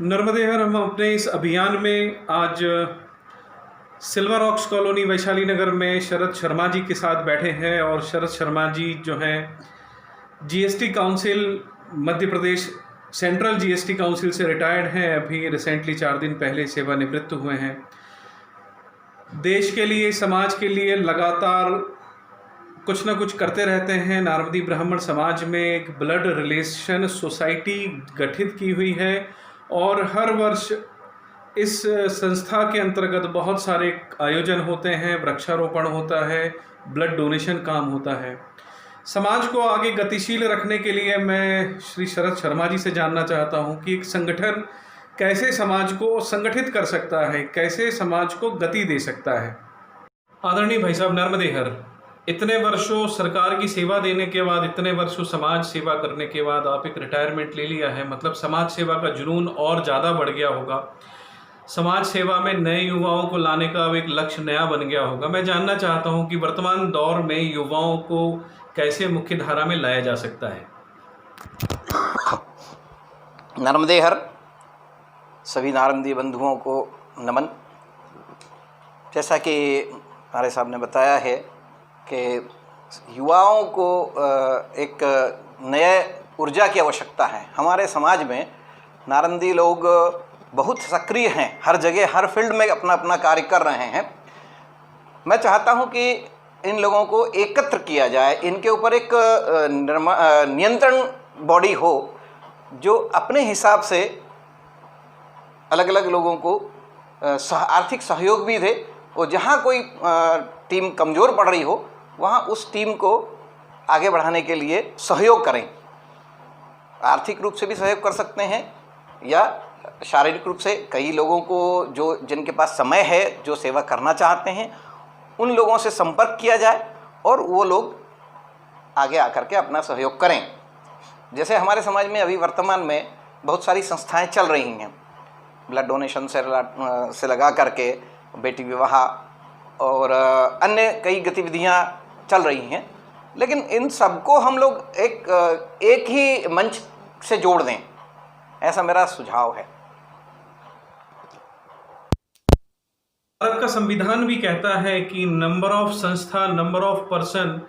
नर्मदे हर हम अपने इस अभियान में आज सिल्वर ऑक्स कॉलोनी वैशाली नगर में शरद शर्मा जी के साथ बैठे हैं। और शरद शर्मा जी जो हैं GST council Madhya Pradesh central GST council से रिटायर्ड हैं। अभी रिसेंटली 4 दिन पहले सेवानिवृत्त हुए हैं। देश के लिए, समाज के लिए लगातार कुछ ना कुछ करते रहते हैं। नारमदी ब्राह्मण समाज में एक ब्लड रिलेशन सोसाइटी गठित की हुई है और हर वर्ष इस संस्था के अंतर्गत बहुत सारे आयोजन होते हैं, वृक्षारोपण होता है, ब्लड डोनेशन काम होता है। समाज को आगे गतिशील रखने के लिए मैं श्री शरद शर्मा जी से जानना चाहता हूं कि एक संगठन कैसे समाज को संगठित कर सकता है, कैसे समाज को गति दे सकता है। आदरणीय भाई साहब, नर्मदे हर, इतने वर्षों सरकार की सेवा देने के बाद, इतने वर्षों समाज सेवा करने के बाद आप एक रिटायरमेंट ले लिया है, मतलब समाज सेवा का जुनून और ज़्यादा बढ़ गया होगा। समाज सेवा में नए युवाओं को लाने का अब एक लक्ष्य नया बन गया होगा। मैं जानना चाहता हूं कि वर्तमान दौर में युवाओं को कैसे मुख्य धारा में लाया जा सकता है। नर्मदे हर सभी नारंदी बंधुओं को नमन। जैसा कि हमारे साहब ने बताया है कि युवाओं को एक नए ऊर्जा की आवश्यकता है। हमारे समाज में नारंदी लोग बहुत सक्रिय हैं, हर जगह हर फील्ड में अपना अपना कार्य कर रहे हैं। मैं चाहता हूं कि इन लोगों को एकत्र किया जाए, इनके ऊपर एक नियंत्रण बॉडी हो जो अपने हिसाब से अलग अलग लोगों को आर्थिक सहयोग भी दे, और जहाँ कोई टीम कमज़ोर पड़ रही हो वहाँ उस टीम को आगे बढ़ाने के लिए सहयोग करें। आर्थिक रूप से भी सहयोग कर सकते हैं या शारीरिक रूप से। कई लोगों को जिनके पास समय है, जो सेवा करना चाहते हैं, उन लोगों से संपर्क किया जाए और वो लोग आगे आकर के अपना सहयोग करें। जैसे हमारे समाज में अभी वर्तमान में बहुत सारी संस्थाएं चल रही हैं, ब्लड डोनेशन से लगा करके बेटी विवाह और अन्य कई गतिविधियां चल रही हैं। लेकिन इन सबको हम लोग एक ही मंच से जोड़ दें, ऐसा मेरा सुझाव है। भारत का संविधान भी कहता है कि नंबर ऑफ संस्था, नंबर ऑफ पर्सन,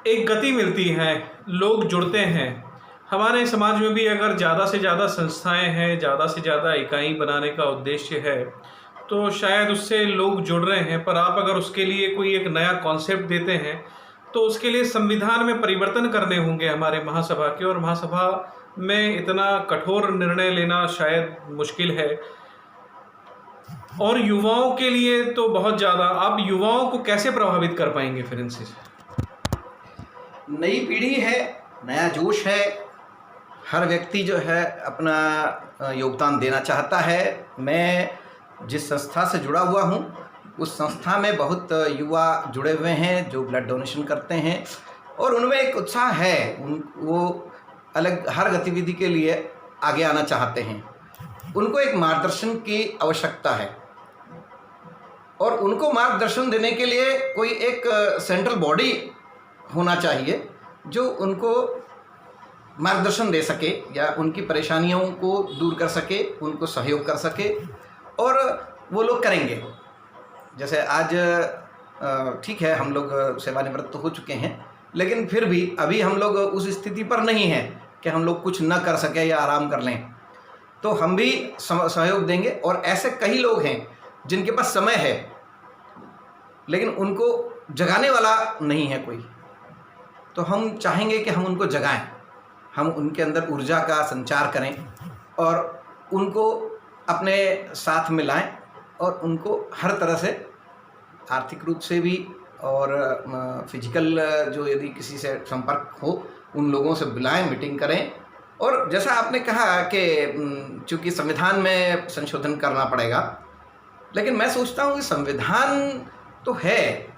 एक गति मिलती है, लोग जुड़ते हैं। हमारे समाज में भी अगर ज़्यादा से ज़्यादा संस्थाएं हैं, ज़्यादा से ज़्यादा इकाई बनाने का उद्देश्य है, तो शायद उससे लोग जुड़ रहे हैं। पर आप अगर उसके लिए कोई एक नया कॉन्सेप्ट देते हैं तो उसके लिए संविधान में परिवर्तन करने होंगे हमारे महासभा के, और महासभा में इतना कठोर निर्णय लेना शायद मुश्किल है। और युवाओं के लिए तो बहुत ज़्यादा। आप युवाओं को कैसे प्रभावित कर पाएंगे फिर इनसे? नई पीढ़ी है, नया जोश है, हर व्यक्ति जो है अपना योगदान देना चाहता है। मैं जिस संस्था से जुड़ा हुआ हूँ उस संस्था में बहुत युवा जुड़े हुए हैं जो ब्लड डोनेशन करते हैं, और उनमें एक उत्साह है। वो अलग हर गतिविधि के लिए आगे आना चाहते हैं। उनको एक मार्गदर्शन की आवश्यकता है, और उनको मार्गदर्शन देने के लिए कोई एक सेंट्रल बॉडी होना चाहिए जो उनको मार्गदर्शन दे सके या उनकी परेशानियों को दूर कर सके, उनको सहयोग कर सके, और वो लोग करेंगे। जैसे आज ठीक है, हम लोग सेवानिवृत्त तो हो चुके हैं, लेकिन फिर भी अभी हम लोग उस स्थिति पर नहीं हैं कि हम लोग कुछ न कर सकें या आराम कर लें। तो हम भी सहयोग देंगे। और ऐसे कई लोग हैं जिनके पास समय है लेकिन उनको जगाने वाला नहीं है कोई, तो हम चाहेंगे कि हम उनको जगाएं, हम उनके अंदर ऊर्जा का संचार करें और उनको अपने साथ में लाएं, और उनको हर तरह से आर्थिक रूप से भी और फिजिकल जो यदि किसी से संपर्क हो उन लोगों से बुलाएं, मीटिंग करें। और जैसा आपने कहा कि चूँकि संविधान में संशोधन करना पड़ेगा, लेकिन मैं सोचता हूँ कि संविधान तो है,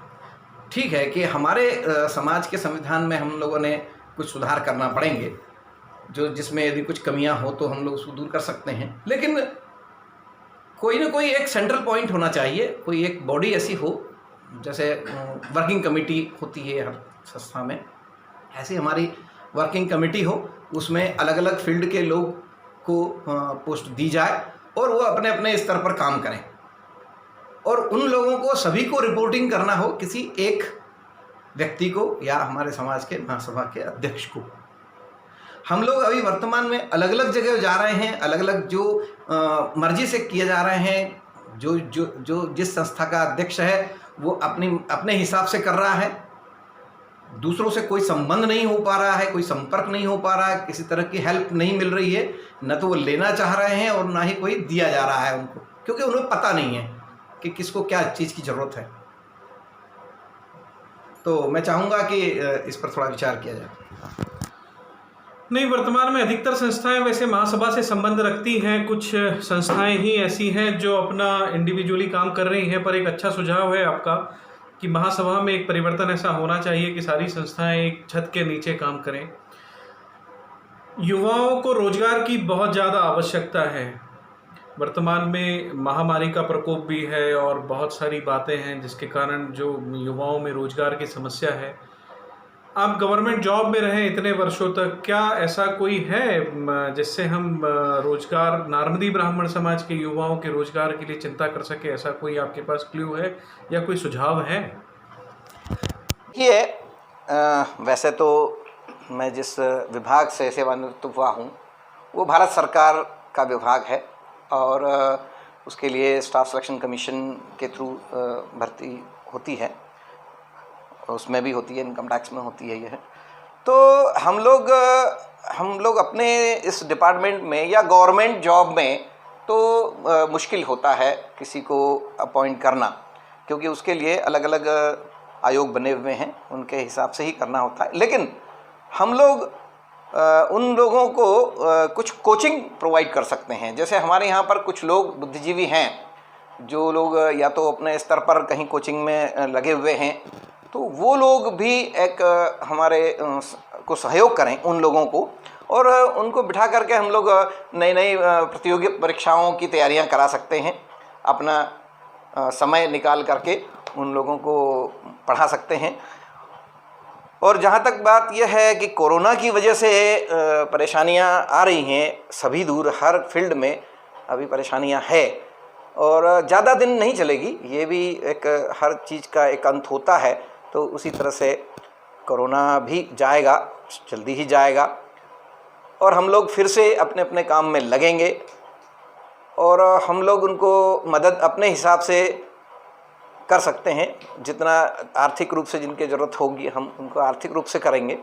ठीक है कि हमारे समाज के संविधान में हम लोगों ने कुछ सुधार करना पड़ेंगे, जिसमें यदि कुछ कमियां हो तो हम लोग उसको दूर कर सकते हैं। लेकिन कोई ना कोई एक सेंट्रल पॉइंट होना चाहिए, कोई एक बॉडी ऐसी हो, जैसे वर्किंग कमेटी होती है हर संस्था में, ऐसी हमारी वर्किंग कमेटी हो, उसमें अलग अलग फील्ड के लोग को पोस्ट दी जाए और वो अपने अपने स्तर पर काम करें, और उन लोगों को सभी को रिपोर्टिंग करना हो किसी एक व्यक्ति को या हमारे समाज के महासभा के अध्यक्ष को। हम लोग अभी वर्तमान में अलग अलग जगह जा रहे हैं, अलग अलग जो मर्जी से किए जा रहे हैं। जो जिस संस्था का अध्यक्ष है वो अपने हिसाब से कर रहा है, दूसरों से कोई संबंध नहीं हो पा रहा है, कोई संपर्क नहीं हो पा रहा है, किसी तरह की हेल्प नहीं मिल रही है, न तो वो लेना चाह रहे हैं और ना ही कोई दिया जा रहा है उनको, क्योंकि उन्हें पता नहीं है कि किसको क्या चीज़ की ज़रूरत है। तो मैं चाहूँगा कि इस पर थोड़ा विचार किया जाए। नहीं, वर्तमान में अधिकतर संस्थाएं वैसे महासभा से संबंध रखती हैं, कुछ संस्थाएं ही ऐसी हैं जो अपना इंडिविजुअली काम कर रही हैं। पर एक अच्छा सुझाव है आपका कि महासभा में एक परिवर्तन ऐसा होना चाहिए कि सारी संस्थाएं एक छत के नीचे काम करें। युवाओं को रोजगार की बहुत ज़्यादा आवश्यकता है। वर्तमान में महामारी का प्रकोप भी है और बहुत सारी बातें हैं जिसके कारण जो युवाओं में रोजगार की समस्या है। आप गवर्नमेंट जॉब में रहे इतने वर्षों तक, क्या ऐसा कोई है जिससे हम रोजगार, नार्मदी ब्राह्मण समाज के युवाओं के रोजगार के लिए चिंता कर सके? ऐसा कोई आपके पास क्ल्यू है या कोई सुझाव है? ये वैसे तो मैं जिस विभाग से सेवानिवृत्त हुआ हूँ वो भारत सरकार का विभाग है, और उसके लिए स्टाफ सिलेक्शन कमीशन के थ्रू भर्ती होती है, उसमें भी होती है, इनकम टैक्स में होती है। यह तो हम लोग अपने इस डिपार्टमेंट में या गवर्नमेंट जॉब में तो मुश्किल होता है किसी को अपॉइंट करना, क्योंकि उसके लिए अलग अलग आयोग बने हुए हैं, उनके हिसाब से ही करना होता है। लेकिन हम लोग उन लोगों को कुछ कोचिंग प्रोवाइड कर सकते हैं। जैसे हमारे यहाँ पर कुछ लोग बुद्धिजीवी हैं जो लोग या तो अपने स्तर पर कहीं कोचिंग में लगे हुए हैं, तो वो लोग भी एक हमारे को सहयोग करें उन लोगों को, और उनको बिठा करके हम लोग नई नई प्रतियोगी परीक्षाओं की तैयारियां करा सकते हैं। अपना समय निकाल करके उन लोगों को पढ़ा सकते हैं। और जहाँ तक बात यह है कि कोरोना की वजह से परेशानियां आ रही हैं, सभी दूर हर फील्ड में अभी परेशानियां है और ज़्यादा दिन नहीं चलेगी। ये भी एक हर चीज़ का एक अंत होता है, तो उसी तरह से कोरोना भी जाएगा, जल्दी ही जाएगा, और हम लोग फिर से अपने अपने काम में लगेंगे और हम लोग उनको मदद अपने हिसाब से कर सकते हैं। जितना आर्थिक रूप से जिनकी ज़रूरत होगी हम उनको आर्थिक रूप से करेंगे।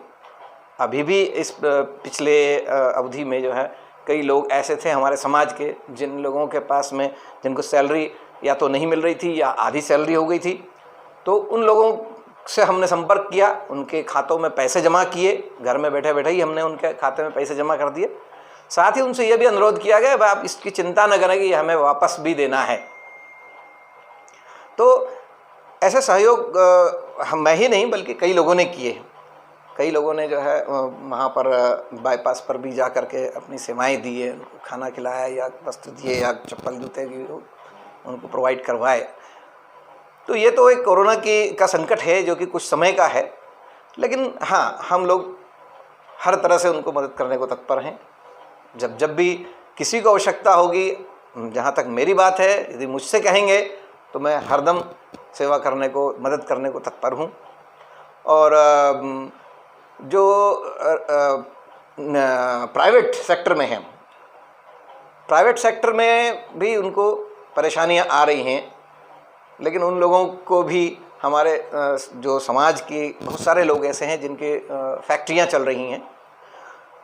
अभी भी इस पिछले अवधि में जो है कई लोग ऐसे थे हमारे समाज के, जिन लोगों के पास में जिनको सैलरी या तो नहीं मिल रही थी या आधी सैलरी हो गई थी, तो उन लोगों से हमने संपर्क किया, उनके खातों में पैसे जमा किए, घर में बैठे बैठे ही हमने उनके खाते में पैसे जमा कर दिए। साथ ही उनसे यह भी अनुरोध किया गया भाई आप इसकी चिंता न करें कि हमें वापस भी देना है। तो ऐसे सहयोग मैं ही नहीं बल्कि कई लोगों ने किए। कई लोगों ने जो है वहाँ पर बाईपास पर भी जा कर के अपनी सेवाएं दी है, उनको खाना खिलाया या वस्त्र दिए या चप्पल जूते की उनको प्रोवाइड करवाए। तो ये तो एक कोरोना का संकट है जो कि कुछ समय का है, लेकिन हाँ हम लोग हर तरह से उनको मदद करने को तत्पर हैं। जब भी किसी को आवश्यकता होगी, जहाँ तक मेरी बात है, यदि मुझसे कहेंगे तो मैं हरदम सेवा करने को, मदद करने को तत्पर हूँ। और जो प्राइवेट सेक्टर में हैं, प्राइवेट सेक्टर में भी उनको परेशानियाँ आ रही हैं, लेकिन उन लोगों को भी हमारे जो समाज के बहुत सारे लोग ऐसे हैं जिनके फैक्ट्रियाँ चल रही हैं,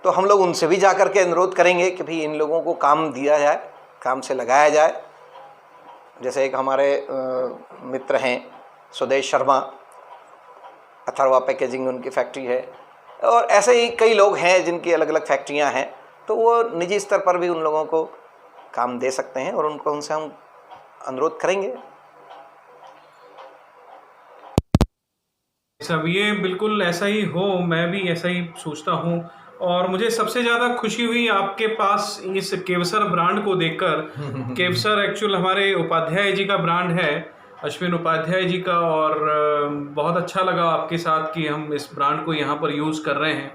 तो हम लोग उनसे भी जा कर के अनुरोध करेंगे कि भाई इन लोगों को काम दिया जाए, काम से लगाया जाए। जैसे एक हमारे मित्र हैं सुदेश शर्मा, अथर्वा पैकेजिंग उनकी फैक्ट्री है, और ऐसे ही कई लोग हैं जिनकी अलग अलग फैक्ट्रियां हैं, तो वो निजी स्तर पर भी उन लोगों को काम दे सकते हैं और उनसे हम अनुरोध करेंगे। सब ये बिल्कुल ऐसा ही हो, मैं भी ऐसा ही सोचता हूँ। और मुझे सबसे ज़्यादा खुशी हुई आपके पास इस केवसर ब्रांड को देखकर। केवसर एक्चुअल हमारे उपाध्याय जी का ब्रांड है, अश्विन उपाध्याय जी का, और बहुत अच्छा लगा आपके साथ कि हम इस ब्रांड को यहाँ पर यूज़ कर रहे हैं।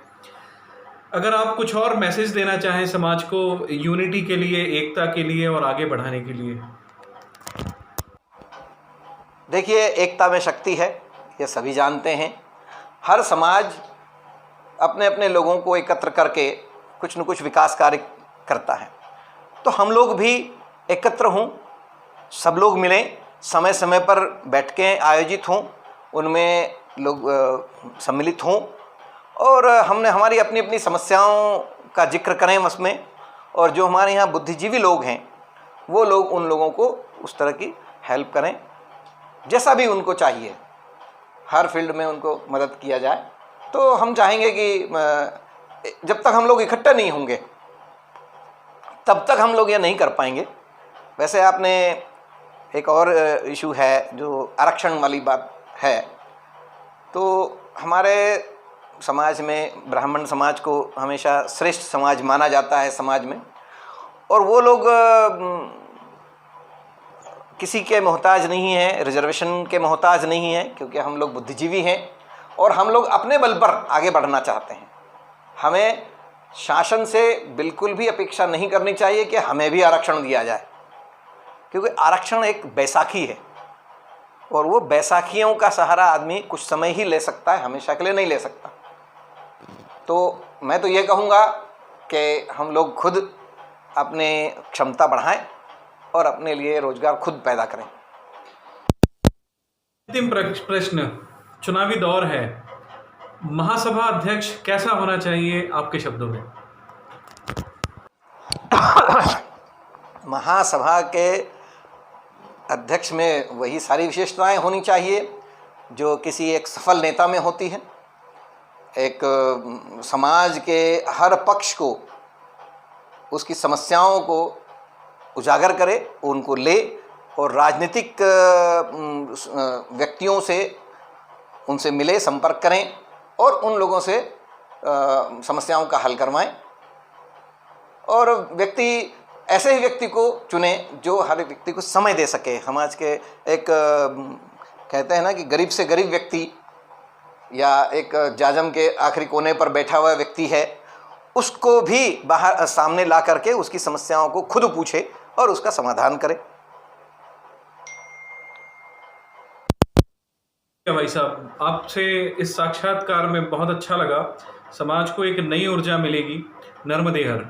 अगर आप कुछ और मैसेज देना चाहें समाज को यूनिटी के लिए, एकता के लिए और आगे बढ़ाने के लिए। देखिए, एकता में शक्ति है, ये सभी जानते हैं। हर समाज अपने अपने लोगों को एकत्र करके कुछ न कुछ विकास कार्य करता है। तो हम लोग भी एकत्र हों, सब लोग मिलें, समय समय पर बैठकें आयोजित हों, उनमें लोग सम्मिलित हों और हमने हमारी अपनी अपनी समस्याओं का जिक्र करें उसमें। और जो हमारे यहाँ बुद्धिजीवी लोग हैं वो लोग उन लोगों को उस तरह की हेल्प करें जैसा भी उनको चाहिए, हर फील्ड में उनको मदद किया जाए। तो हम चाहेंगे कि जब तक हम लोग इकट्ठा नहीं होंगे तब तक हम लोग ये नहीं कर पाएंगे। वैसे आपने एक और इशू है जो आरक्षण वाली बात है, तो हमारे समाज में ब्राह्मण समाज को हमेशा श्रेष्ठ समाज माना जाता है समाज में, और वो लोग किसी के मोहताज नहीं हैं, रिजर्वेशन के मोहताज नहीं हैं, क्योंकि हम लोग बुद्धिजीवी हैं और हम लोग अपने बल पर आगे बढ़ना चाहते हैं। हमें शासन से बिल्कुल भी अपेक्षा नहीं करनी चाहिए कि हमें भी आरक्षण दिया जाए, क्योंकि आरक्षण एक बैसाखी है और वो बैसाखियों का सहारा आदमी कुछ समय ही ले सकता है, हमेशा के लिए नहीं ले सकता। तो मैं तो ये कहूँगा कि हम लोग खुद अपने क्षमता बढ़ाएं और अपने लिए रोजगार खुद पैदा करें। अंतिम प्रश्न, चुनावी दौर है, महासभा अध्यक्ष कैसा होना चाहिए आपके शब्दों में? महासभा के अध्यक्ष में वही सारी विशेषताएं होनी चाहिए जो किसी एक सफल नेता में होती हैं। एक समाज के हर पक्ष को, उसकी समस्याओं को उजागर करे, उनको ले और राजनीतिक व्यक्तियों से उनसे मिले, संपर्क करें और उन लोगों से समस्याओं का हल करवाएं। और व्यक्ति ऐसे ही व्यक्ति को चुने जो हर व्यक्ति को समय दे सके। समाज के एक कहते हैं ना कि गरीब से गरीब व्यक्ति या एक जाजम के आखिरी कोने पर बैठा हुआ व्यक्ति है, उसको भी बाहर सामने ला करके उसकी समस्याओं को खुद पूछे और उसका समाधान करे। भाई साहब, आपसे इस साक्षात्कार में बहुत अच्छा लगा। समाज को एक नई ऊर्जा मिलेगी। नर्मदे हर।